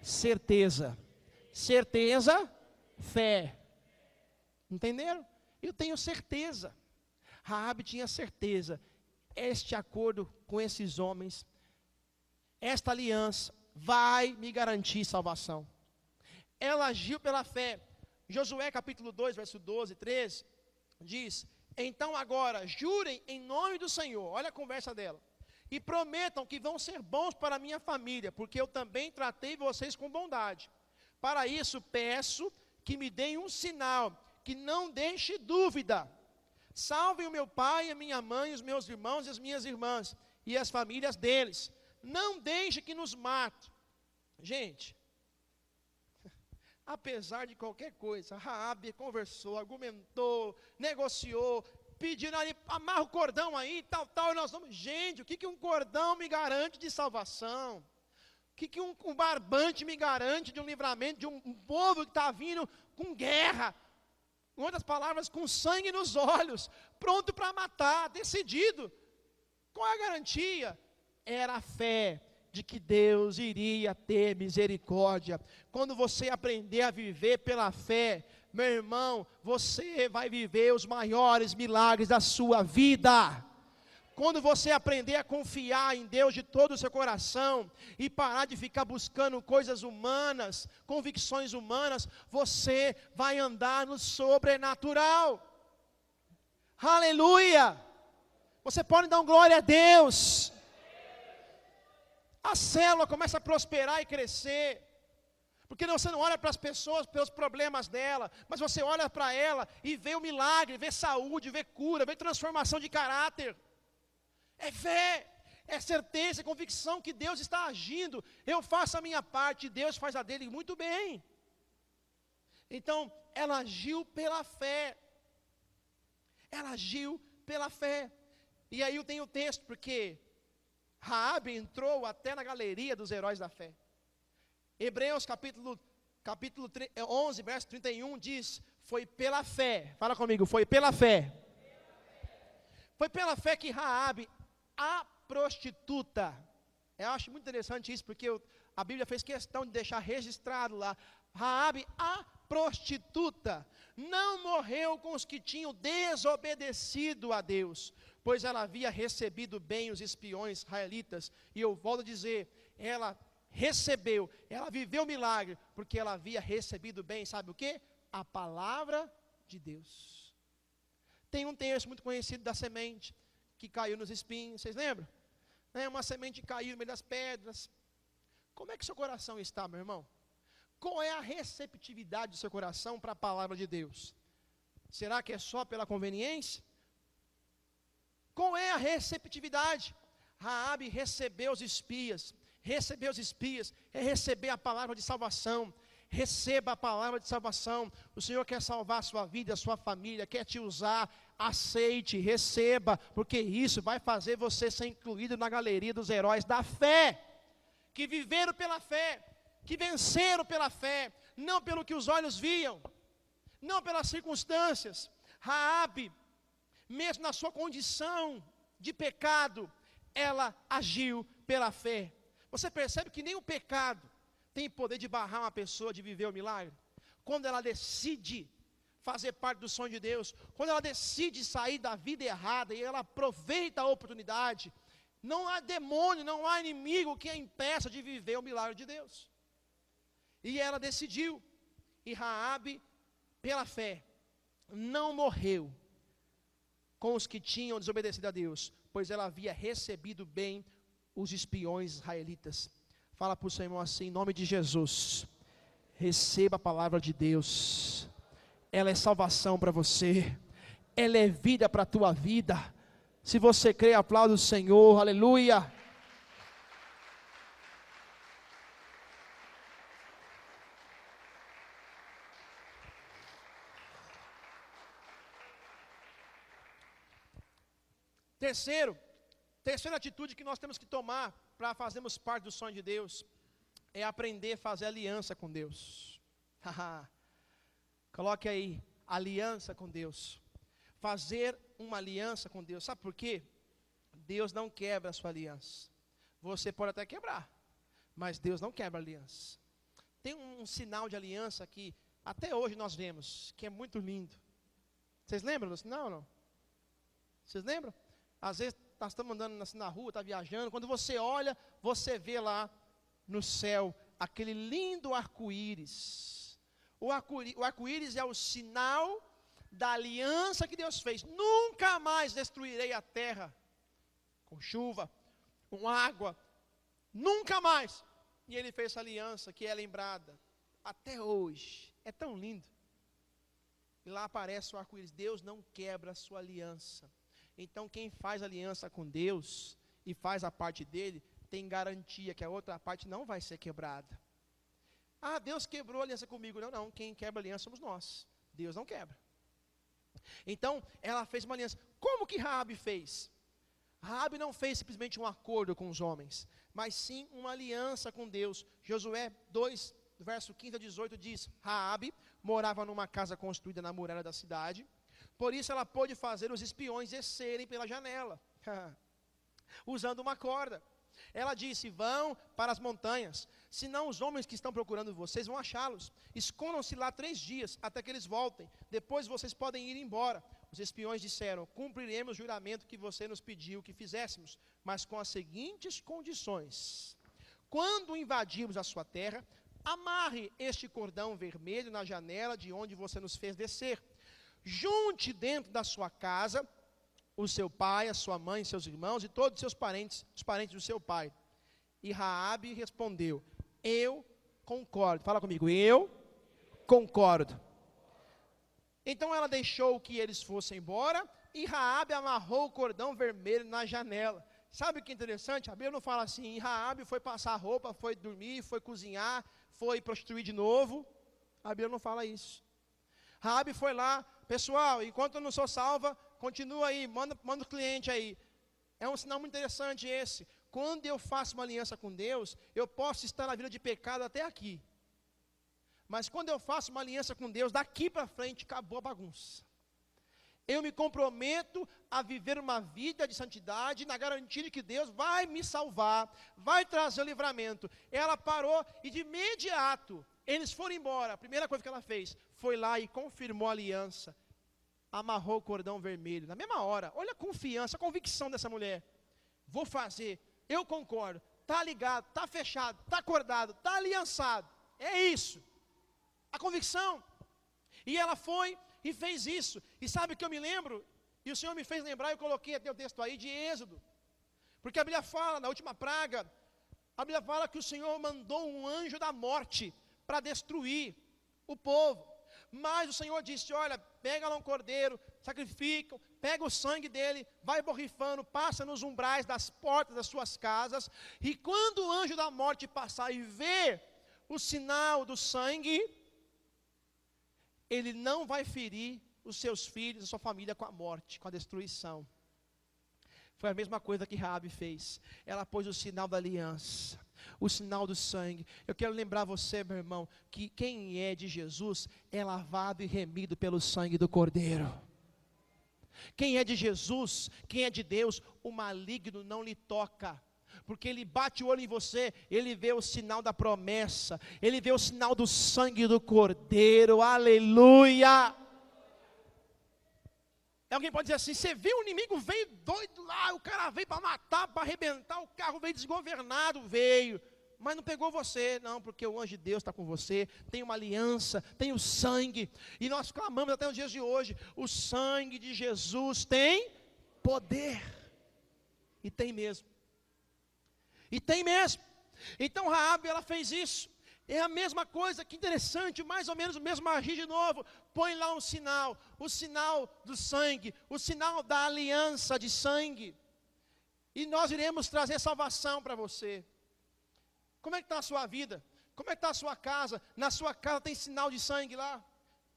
certeza. Certeza, fé. Entenderam? Eu tenho certeza. Raabe tinha certeza. Este acordo com esses homens, esta aliança, vai me garantir salvação. Ela agiu pela fé. Josué capítulo 2, verso 12, 13, diz: então agora, jurem em nome do Senhor, olha a conversa dela, e prometam que vão ser bons para a minha família, porque eu também tratei vocês com bondade. Para isso peço que me deem um sinal, que não deixe dúvida. Salvem o meu pai, a minha mãe, os meus irmãos e as minhas irmãs, e as famílias deles. Não deixe que nos mate. Gente, apesar de qualquer coisa, Raabe conversou, argumentou, negociou, pedindo ali, amarra o cordão aí, tal, e nós vamos. Gente, o que um cordão me garante de salvação? O que um barbante me garante de um livramento de um povo que está vindo com guerra? Em outras palavras, com sangue nos olhos, pronto para matar, decidido. Qual é a garantia? Era a fé de que Deus iria ter misericórdia. Quando você aprender a viver pela fé, meu irmão, você vai viver os maiores milagres da sua vida. Quando você aprender a confiar em Deus de todo o seu coração e parar de ficar buscando coisas humanas, convicções humanas, você vai andar no sobrenatural. Aleluia! Você pode dar glória a Deus. A célula começa a prosperar e crescer, porque você não olha para as pessoas pelos problemas dela, mas você olha para ela e vê o milagre, vê saúde, vê cura, vê transformação de caráter. É fé, é certeza, é convicção que Deus está agindo. Eu faço a minha parte, Deus faz a dele muito bem. Então, ela agiu pela fé. Ela agiu pela fé. E aí eu tenho o texto, porque Raabe entrou até na galeria dos heróis da fé. Hebreus capítulo 11, verso 31 diz: foi pela fé, fala comigo, foi pela fé. Foi pela fé que Raabe, a prostituta, eu acho muito interessante isso, porque a Bíblia fez questão de deixar registrado lá, Raabe, a prostituta, não morreu com os que tinham desobedecido a Deus, pois ela havia recebido bem os espiões israelitas. E eu volto a dizer, ela recebeu, ela viveu o milagre, porque ela havia recebido bem, sabe o quê? A palavra de Deus. Tem um texto muito conhecido da semente, que caiu nos espinhos, vocês lembram? Uma semente caiu no meio das pedras. Como é que seu coração está, meu irmão? Qual é a receptividade do seu coração para a palavra de Deus? Será que é só pela conveniência? Qual é a receptividade? Raabe recebeu os espias. Receber os espias é receber a palavra de salvação. Receba a palavra de salvação. O Senhor quer salvar a sua vida, a sua família, quer te usar. Aceite, receba, porque isso vai fazer você ser incluído na galeria dos heróis da fé, que viveram pela fé, que venceram pela fé, não pelo que os olhos viam, não pelas circunstâncias. Raabe, mesmo na sua condição de pecado, ela agiu pela fé. Você percebe que nem o pecado tem poder de barrar uma pessoa de viver o milagre? Quando ela decide fazer parte do sonho de Deus, quando ela decide sair da vida errada e ela aproveita a oportunidade, não há demônio, não há inimigo que a impeça de viver o milagre de Deus. E ela decidiu, e Raabe, pela fé, não morreu com os que tinham desobedecido a Deus, pois ela havia recebido bem os espiões israelitas. Fala para o seu irmão assim, em nome de Jesus, receba a palavra de Deus, ela é salvação para você, ela é vida para a tua vida. Se você crê, aplauda o Senhor, aleluia. Terceira atitude que nós temos que tomar para fazermos parte do sonho de Deus, é aprender a fazer aliança com Deus. Coloque aí, aliança com Deus. Fazer uma aliança com Deus. Sabe por quê? Deus não quebra a sua aliança. Você pode até quebrar, mas Deus não quebra a aliança. Tem um sinal de aliança que até hoje nós vemos, que é muito lindo. Vocês lembram do sinal ou não? Vocês lembram? Às vezes nós estamos andando assim na rua, está viajando, quando você olha, você vê lá no céu aquele lindo arco-íris. O arco-íris é o sinal da aliança que Deus fez. Nunca mais destruirei a terra com chuva, com água, nunca mais. E Ele fez essa aliança que é lembrada até hoje. É tão lindo. E lá aparece o arco-íris. Deus não quebra a sua aliança. Então quem faz aliança com Deus e faz a parte dele, tem garantia que a outra parte não vai ser quebrada. Ah, Deus quebrou a aliança comigo. Não, quem quebra a aliança somos nós. Deus não quebra. Então, ela fez uma aliança. Como que Raabe fez? Raabe não fez simplesmente um acordo com os homens, mas sim uma aliança com Deus. Josué 2, verso 15 a 18 diz: Raabe morava numa casa construída na muralha da cidade, por isso ela pôde fazer os espiões descerem pela janela, usando uma corda. Ela disse: vão para as montanhas, senão os homens que estão procurando vocês vão achá-los. Escondam-se lá 3 dias, até que eles voltem. Depois vocês podem ir embora. Os espiões disseram: cumpriremos o juramento que você nos pediu que fizéssemos, mas com as seguintes condições: quando invadirmos a sua terra, amarre este cordão vermelho na janela de onde você nos fez descer. Junte dentro da sua casa o seu pai, a sua mãe, seus irmãos e todos os seus parentes, os parentes do seu pai. E Raabe respondeu: eu concordo. Fala comigo, eu concordo. Então ela deixou que eles fossem embora e Raabe amarrou o cordão vermelho na janela. Sabe o que é interessante? A Bíblia não fala assim: Raabe foi passar roupa, foi dormir, foi cozinhar, foi prostituir de novo. A Bíblia não fala isso. Raabe foi lá: pessoal, enquanto eu não sou salva, continua aí, manda o cliente aí. É um sinal muito interessante esse. Quando eu faço uma aliança com Deus, eu posso estar na vida de pecado até aqui. Mas quando eu faço uma aliança com Deus, daqui para frente, acabou a bagunça. Eu me comprometo a viver uma vida de santidade, na garantia de que Deus vai me salvar, vai trazer o livramento. Ela parou e de imediato, eles foram embora. A primeira coisa que ela fez, foi lá e confirmou a aliança. Amarrou o cordão vermelho, na mesma hora. Olha a confiança, a convicção dessa mulher. Vou fazer, eu concordo, está ligado, está fechado, está acordado, está aliançado. É isso. A convicção. E ela foi e fez isso. E sabe o que eu me lembro? E o Senhor me fez lembrar, eu coloquei até o texto aí de Êxodo. Porque a Bíblia fala, na última praga, a Bíblia fala que o Senhor mandou um anjo da morte para destruir o povo. Mas o Senhor disse, olha, pega lá um cordeiro, sacrificam, pega o sangue dele, vai borrifando, passa nos umbrais das portas das suas casas, e quando o anjo da morte passar e ver o sinal do sangue, ele não vai ferir os seus filhos, a sua família com a morte, com a destruição. Foi a mesma coisa que Raabe fez. Ela pôs o sinal da aliança, o sinal do sangue. Eu quero lembrar você, meu irmão, que quem é de Jesus é lavado e remido pelo sangue do Cordeiro. Quem é de Jesus, quem é de Deus, o maligno não lhe toca. Porque ele bate o olho em você, ele vê o sinal da promessa, ele vê o sinal do sangue do Cordeiro, aleluia. Alguém pode dizer assim, você viu o inimigo, veio doido lá, o cara veio para matar, para arrebentar, o carro veio desgovernado, veio, mas não pegou você, não, porque o anjo de Deus está com você, tem uma aliança, tem o sangue, e nós clamamos até os dias de hoje, o sangue de Jesus tem poder, e tem mesmo. Então Raabe, ela fez isso. É a mesma coisa, que interessante, mais ou menos o mesmo agir de novo. Põe lá um sinal, o sinal do sangue, o sinal da aliança de sangue. E nós iremos trazer salvação para você. Como é que está a sua vida? Como é que está a sua casa? Na sua casa tem sinal de sangue lá?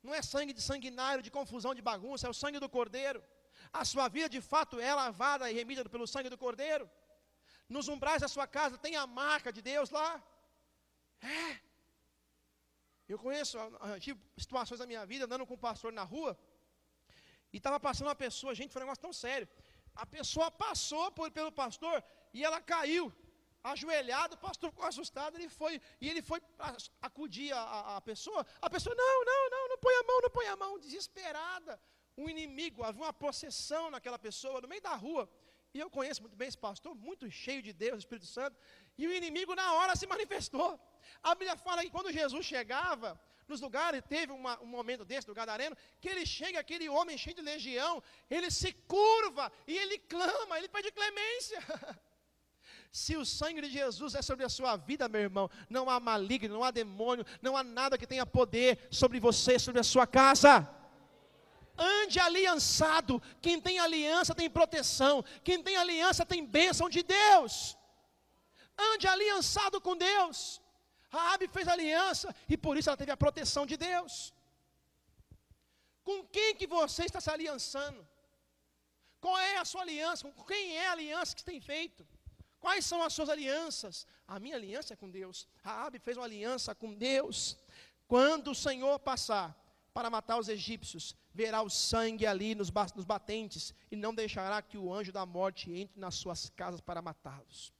Não é sangue de sanguinário, de confusão, de bagunça, é o sangue do Cordeiro. A sua vida de fato é lavada e remida pelo sangue do Cordeiro. Nos umbrais da sua casa tem a marca de Deus lá. Eu conheço, tive situações da minha vida, andando com um pastor na rua, e estava passando uma pessoa, gente, foi um negócio tão sério. A pessoa passou pelo pastor, e ela caiu, ajoelhada, o pastor ficou assustado, ele foi acudir a pessoa, não põe a mão, desesperada, um inimigo, havia uma possessão naquela pessoa, no meio da rua, e eu conheço muito bem esse pastor, muito cheio de Deus, Espírito Santo, e o inimigo na hora se manifestou. A Bíblia fala que quando Jesus chegava nos lugares, teve um momento desse, do Gadareno, que ele chega, aquele homem cheio de legião, ele se curva, e ele clama, ele pede clemência. Se o sangue de Jesus é sobre a sua vida, meu irmão, não há maligno, não há demônio, não há nada que tenha poder sobre você, sobre a sua casa. Ande aliançado. Quem tem aliança tem proteção. Quem tem aliança tem bênção de Deus. Ande aliançado com Deus. Raabe fez aliança e por isso ela teve a proteção de Deus. Com quem que você está se aliançando? Qual é a sua aliança? Com quem é a aliança que você tem feito? Quais são as suas alianças? A minha aliança é com Deus. Raabe fez uma aliança com Deus. Quando o Senhor passar para matar os egípcios, verá o sangue ali nos batentes, e não deixará que o anjo da morte entre nas suas casas para matá-los.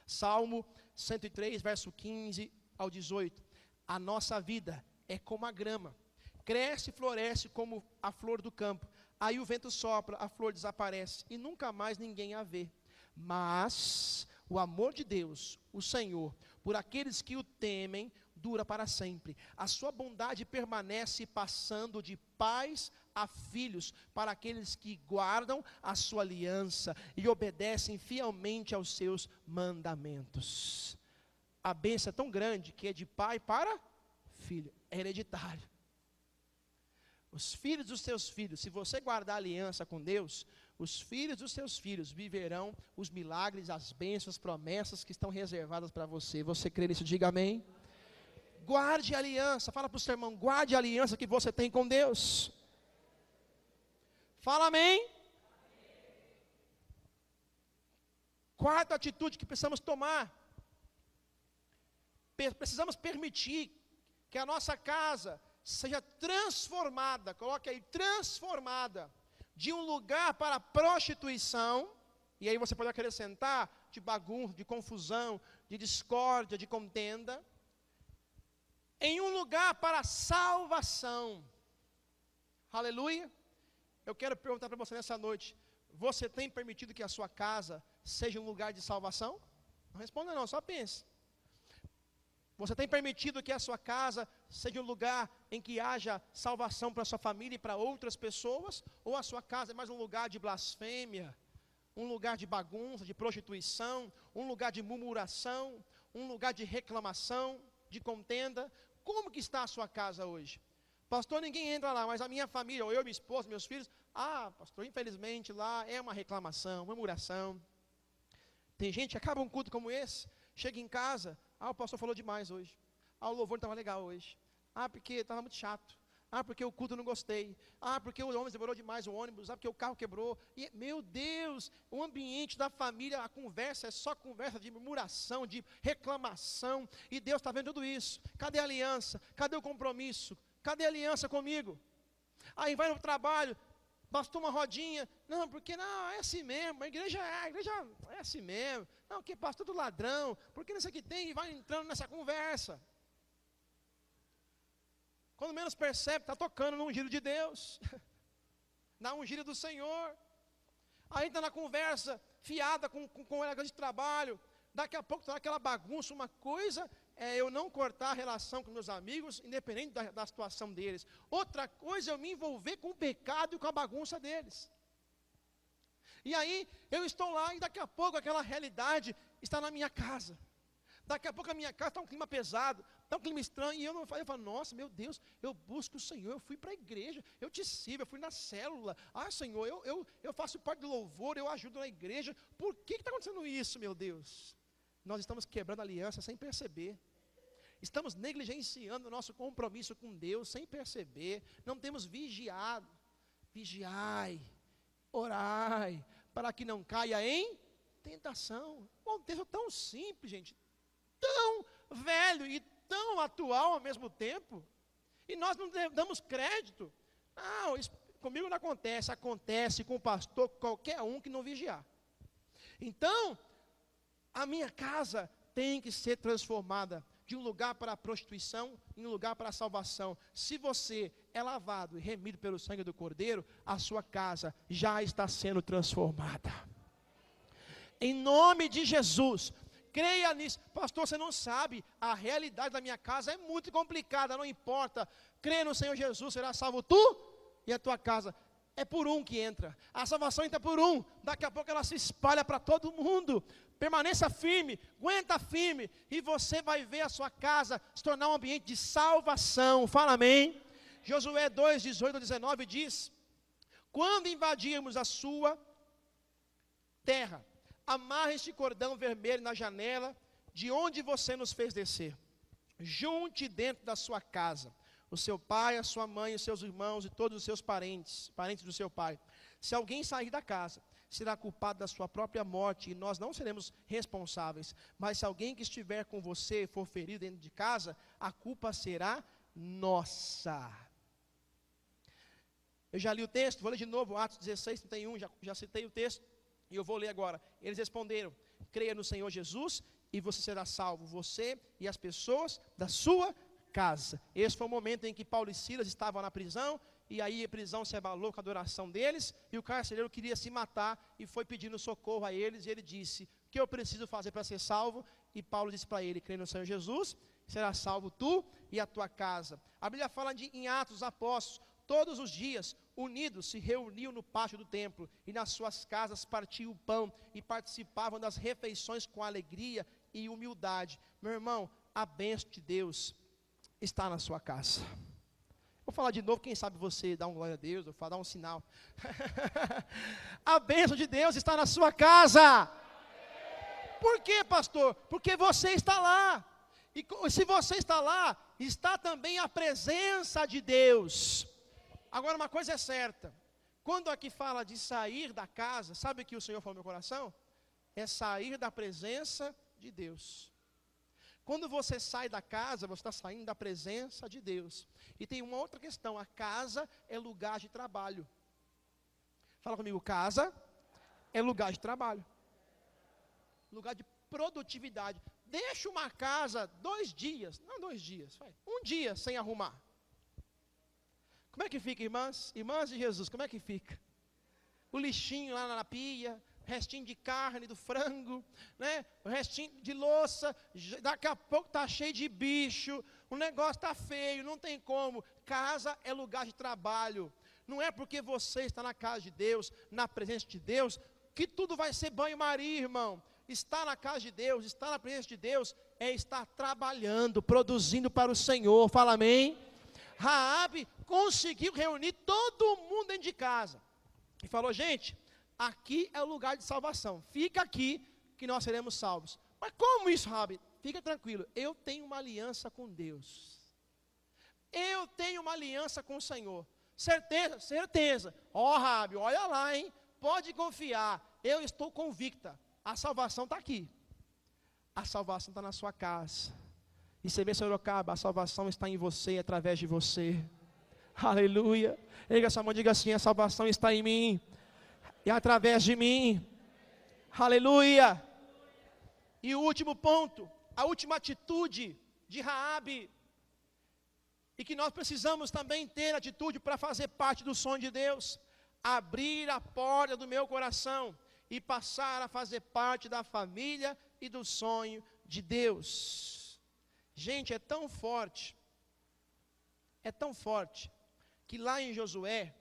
Salmo 103, verso 15 ao 18. A nossa vida é como a grama, cresce e floresce como a flor do campo. Aí o vento sopra, a flor desaparece, e nunca mais ninguém a vê. Mas o amor de Deus, o Senhor, por aqueles que o temem, dura para sempre. A sua bondade permanece passando de pais a filhos, para aqueles que guardam a sua aliança e obedecem fielmente aos seus mandamentos. A bênção é tão grande que é de pai para filho, é hereditário. Os filhos dos seus filhos, se você guardar a aliança com Deus, os filhos dos seus filhos viverão os milagres, as bênçãos, as promessas que estão reservadas para você. Você crê nisso? Diga amém. Guarde a aliança, fala para o seu irmão, guarde a aliança que você tem com Deus. Fala amém. Quarta atitude que precisamos tomar. Precisamos permitir que a nossa casa seja transformada, coloque aí, transformada, de um lugar para prostituição, e aí você pode acrescentar, de bagunça, de confusão, de discórdia, de contenda, em um lugar para salvação. Aleluia. Eu quero perguntar para você nessa noite, você tem permitido que a sua casa seja um lugar de salvação? Não responda não, só pense. Você tem permitido que a sua casa seja um lugar em que haja salvação para a sua família e para outras pessoas? Ou a sua casa é mais um lugar de blasfêmia, um lugar de bagunça, de prostituição, um lugar de murmuração, um lugar de reclamação, de contenda? Como que está a sua casa hoje? Pastor, ninguém entra lá, mas a minha família, ou eu, minha esposa, meus filhos, pastor, infelizmente lá é uma reclamação, murmuração. Tem gente que acaba um culto como esse, chega em casa, o pastor falou demais hoje. O louvor não estava legal hoje. Porque estava muito chato. Porque o culto eu não gostei. Porque o ônibus demorou demais o ônibus. Porque o carro quebrou. E, meu Deus, o ambiente da família, a conversa é só conversa de murmuração, de reclamação. E Deus está vendo tudo isso. Cadê a aliança? Cadê o compromisso? Cadê a aliança comigo? Aí vai no trabalho, pastor, uma rodinha. Não, porque não, é assim mesmo. A igreja é assim mesmo. Não, que pastor do ladrão. Porque não sei o que tem. E vai entrando nessa conversa. Quando menos percebe, está tocando no ungido de Deus. Na ungida do Senhor. Aí está na conversa, fiada com o colega de trabalho. Daqui a pouco está naquela bagunça. Uma coisa é eu não cortar a relação com meus amigos, independente da situação deles. Outra coisa é eu me envolver com o pecado e com a bagunça deles. E aí, eu estou lá e daqui a pouco aquela realidade está na minha casa. Daqui a pouco a minha casa está um clima pesado, está um clima estranho, e eu falo, nossa, meu Deus, eu busco o Senhor, eu fui para a igreja, eu te sirvo, eu fui na célula, Senhor, eu faço parte do louvor, eu ajudo na igreja. Por que está acontecendo isso, meu Deus? Nós estamos quebrando a aliança sem perceber. Estamos negligenciando o nosso compromisso com Deus sem perceber. Não temos vigiado. Vigiai, orai, para que não caia em tentação. Um texto tão simples, gente, tão velho e tão atual ao mesmo tempo. E nós não damos crédito. Não, isso comigo não acontece. Acontece com o pastor, qualquer um que não vigiar. Então, a minha casa tem que ser transformada de um lugar para a prostituição em um lugar para a salvação. Se você é lavado e remido pelo sangue do Cordeiro, a sua casa já está sendo transformada. Em nome de Jesus, creia nisso. Pastor, você não sabe, a realidade da minha casa é muito complicada, não importa. Crê no Senhor Jesus, será salvo tu e a tua casa. É por um que entra. A salvação entra por um. Daqui a pouco ela se espalha para todo mundo. Permaneça firme, aguenta firme, e você vai ver a sua casa se tornar um ambiente de salvação. Fala amém. Josué 2, 18 a 19 diz: quando invadirmos a sua terra, amarre este cordão vermelho na janela de onde você nos fez descer. Junte dentro da sua casa o seu pai, a sua mãe, os seus irmãos e todos os seus parentes do seu pai. Se alguém sair da casa, será culpado da sua própria morte, e nós não seremos responsáveis. Mas se alguém que estiver com você for ferido dentro de casa, a culpa será nossa. Eu já li o texto, vou ler de novo, Atos 16, 31, já citei o texto, e eu vou ler agora. Eles responderam: creia no Senhor Jesus, e você será salvo, você e as pessoas da sua casa. Esse foi o momento em que Paulo e Silas estavam na prisão, e aí a prisão se abalou com a adoração deles, e o carcereiro queria se matar, e foi pedindo socorro a eles, e ele disse: o que eu preciso fazer para ser salvo? E Paulo disse para ele: crê no Senhor Jesus, será salvo tu e a tua casa. A Bíblia fala em Atos dos Apóstolos, todos os dias, unidos, se reuniam no pátio do templo, e nas suas casas partiam o pão, e participavam das refeições com alegria e humildade. Meu irmão, a bênção de Deus está na sua casa. Vou falar de novo, quem sabe você dá um glória a Deus, ou dá um sinal. A bênção de Deus está na sua casa. Por quê, pastor? Porque você está lá. E se você está lá, está também a presença de Deus. Agora, uma coisa é certa. Quando aqui fala de sair da casa, sabe o que o Senhor falou no meu coração? É sair da presença de Deus. Quando você sai da casa, você está saindo da presença de Deus. E tem uma outra questão: a casa é lugar de trabalho. Fala comigo, casa é lugar de trabalho. Lugar de produtividade. Deixa uma casa 2 dias, não 2 dias, um dia sem arrumar. Como é que fica, irmãs? Irmãs de Jesus, como é que fica? O lixinho lá na pia, restinho de carne, do frango, né? O restinho de louça, daqui a pouco está cheio de bicho, o negócio está feio, não tem como. Casa é lugar de trabalho. Não é porque você está na casa de Deus, na presença de Deus, que tudo vai ser banho-maria, irmão. Estar na casa de Deus, estar na presença de Deus, é estar trabalhando, produzindo para o Senhor. Fala amém? Raabe conseguiu reunir todo mundo dentro de casa. E falou, gente, aqui é o lugar de salvação. Fica aqui que nós seremos salvos. Mas como isso, Raabe? Fica tranquilo, eu tenho uma aliança com Deus. Eu tenho uma aliança com o Senhor. Certeza, certeza. Raabe, olha lá, hein? Pode confiar. Eu estou convicta. A salvação está aqui. A salvação está na sua casa. E você vê, Sorocaba, a salvação está em você, através de você. Aleluia. Erga sua mão e diga assim, a salvação está em mim. E através de mim. Aleluia. E o último ponto, a última atitude de Raabe, e que nós precisamos também ter atitude para fazer parte do sonho de Deus, abrir a porta do meu coração e passar a fazer parte da família e do sonho de Deus. Gente, é tão forte, que lá em Josué,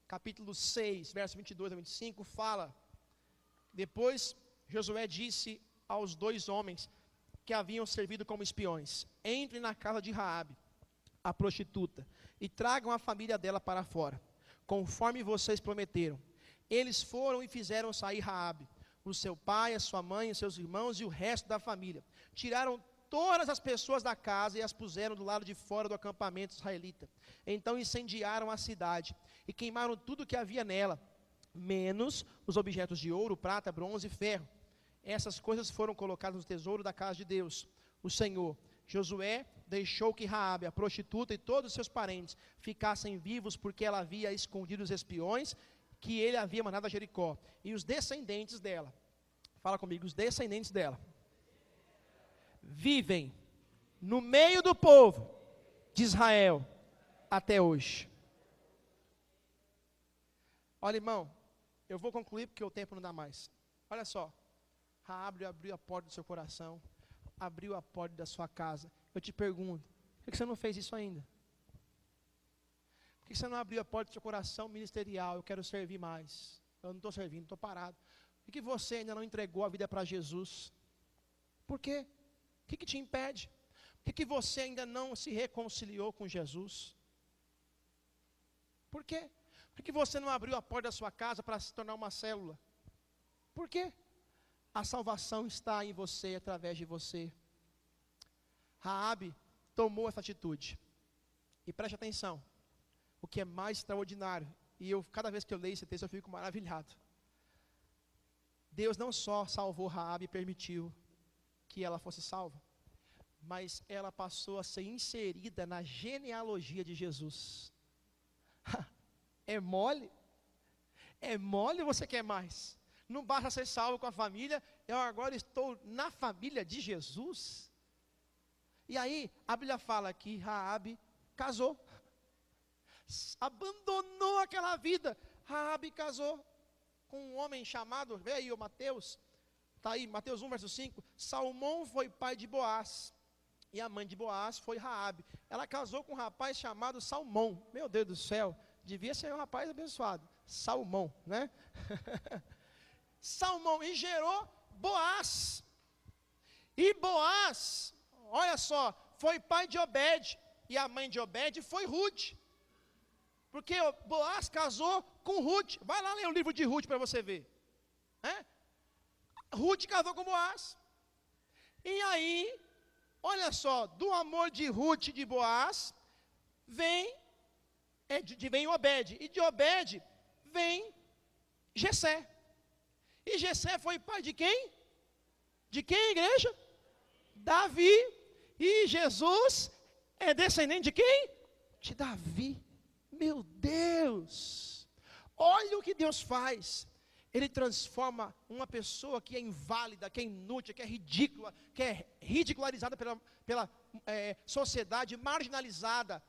capítulo 6, verso 22 a 25, fala, depois Josué disse aos 2 homens que haviam servido como espiões, entrem na casa de Raabe, a prostituta, e tragam a família dela para fora, conforme vocês prometeram. Eles foram e fizeram sair Raabe, o seu pai, a sua mãe, os seus irmãos e o resto da família. Tiraram todas as pessoas da casa e as puseram do lado de fora do acampamento israelita. Então incendiaram a cidade e queimaram tudo que havia nela, menos os objetos de ouro, prata, bronze e ferro. Essas coisas foram colocadas no tesouro da casa de Deus, o Senhor. Josué deixou que Raabe, a prostituta, e todos os seus parentes ficassem vivos, porque ela havia escondido os espiões que ele havia mandado a Jericó. E os descendentes dela, fala comigo, os descendentes dela, vivem no meio do povo de Israel até hoje. Olha, irmão, eu vou concluir porque o tempo não dá mais. Olha só, Raabe abriu a porta do seu coração, abriu a porta da sua casa. Eu te pergunto, por que você não fez isso ainda? Por que você não abriu a porta do seu coração ministerial? Eu quero servir mais. Eu não estou servindo, estou parado. Por que você ainda não entregou a vida para Jesus? Por quê? O que te impede? Por que você ainda não se reconciliou com Jesus? Por quê? Por que você não abriu a porta da sua casa para se tornar uma célula? Por quê? A salvação está em você, através de você. Raabe tomou essa atitude. E preste atenção, o que é mais extraordinário, e cada vez que eu leio esse texto eu fico maravilhado. Deus não só salvou Raabe e permitiu que ela fosse salva, mas ela passou a ser inserida na genealogia de Jesus. É mole? É mole ou você quer mais? Não basta ser salvo com a família, eu agora estou na família de Jesus. E aí, a Bíblia fala que Raabe casou, abandonou aquela vida. Raabe casou com um homem chamado, vê aí o Mateus, está aí, Mateus 1, verso 5, Salmão foi pai de Boaz, e a mãe de Boaz foi Raabe. Ela casou com um rapaz chamado Salmão. Meu Deus do céu, devia ser um rapaz abençoado. Salmão, né? Salmão, e gerou Boaz. E Boaz, olha só, foi pai de Obed, e a mãe de Obed foi Ruth. Porque Boaz casou com Ruth. Vai lá ler o livro de Ruth para você ver. Ruth casou com Boaz. E aí, olha só, do amor de Ruth e de Boaz, vem Obed. E de Obed vem Jessé. E Jessé foi pai de quem? De quem, igreja? Davi. E Jesus é descendente de quem? De Davi. Meu Deus! Olha o que Deus faz. Ele transforma uma pessoa que é inválida, que é inútil, que é ridícula, que é ridicularizada pela sociedade, marginalizada,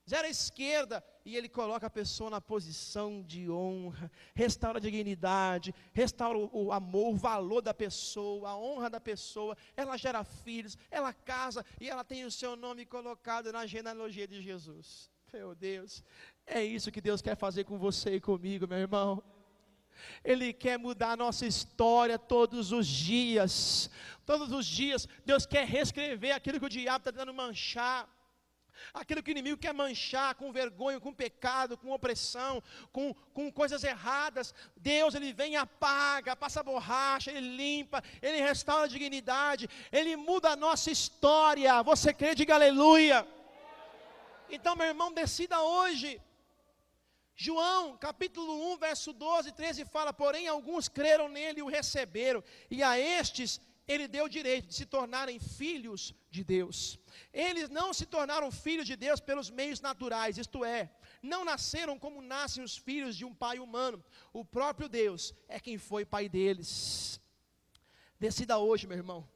zera a esquerda, e Ele coloca a pessoa na posição de honra, restaura a dignidade, restaura o amor, o valor da pessoa, a honra da pessoa. Ela gera filhos, ela casa, e ela tem o seu nome colocado na genealogia de Jesus. Meu Deus, é isso que Deus quer fazer com você e comigo, meu irmão. Ele quer mudar a nossa história todos os dias. Todos os dias, Deus quer reescrever aquilo que o diabo está tentando manchar. Aquilo que o inimigo quer manchar com vergonha, com pecado, com opressão, com coisas erradas. Deus, Ele vem e apaga, passa borracha, Ele limpa, Ele restaura a dignidade, Ele muda a nossa história. Você crê? Diga aleluia. Então, meu irmão, decida hoje. João, capítulo 1, verso 12 e 13 fala: porém alguns creram nele e o receberam, e a estes ele deu o direito de se tornarem filhos de Deus. Eles não se tornaram filhos de Deus pelos meios naturais, isto é, não nasceram como nascem os filhos de um pai humano. O próprio Deus é quem foi pai deles. Decida hoje, meu irmão.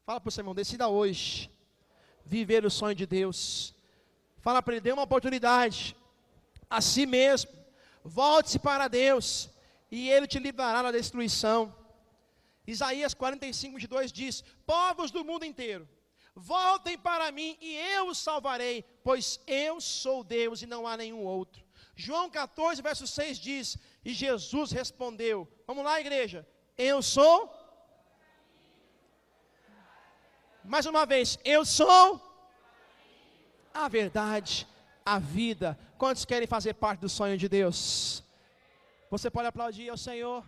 Fala para o seu irmão, decida hoje viver o sonho de Deus. Fala para ele, dê uma oportunidade a si mesmo, volte-se para Deus, e Ele te livrará da destruição. Isaías 45, 22 diz: povos do mundo inteiro, voltem para mim e eu os salvarei, pois eu sou Deus e não há nenhum outro. João 14, verso 6 diz: e Jesus respondeu, vamos lá, igreja, eu sou, mais uma vez, eu sou a verdade, a vida. Quantos querem fazer parte do sonho de Deus? Você pode aplaudir ao Senhor.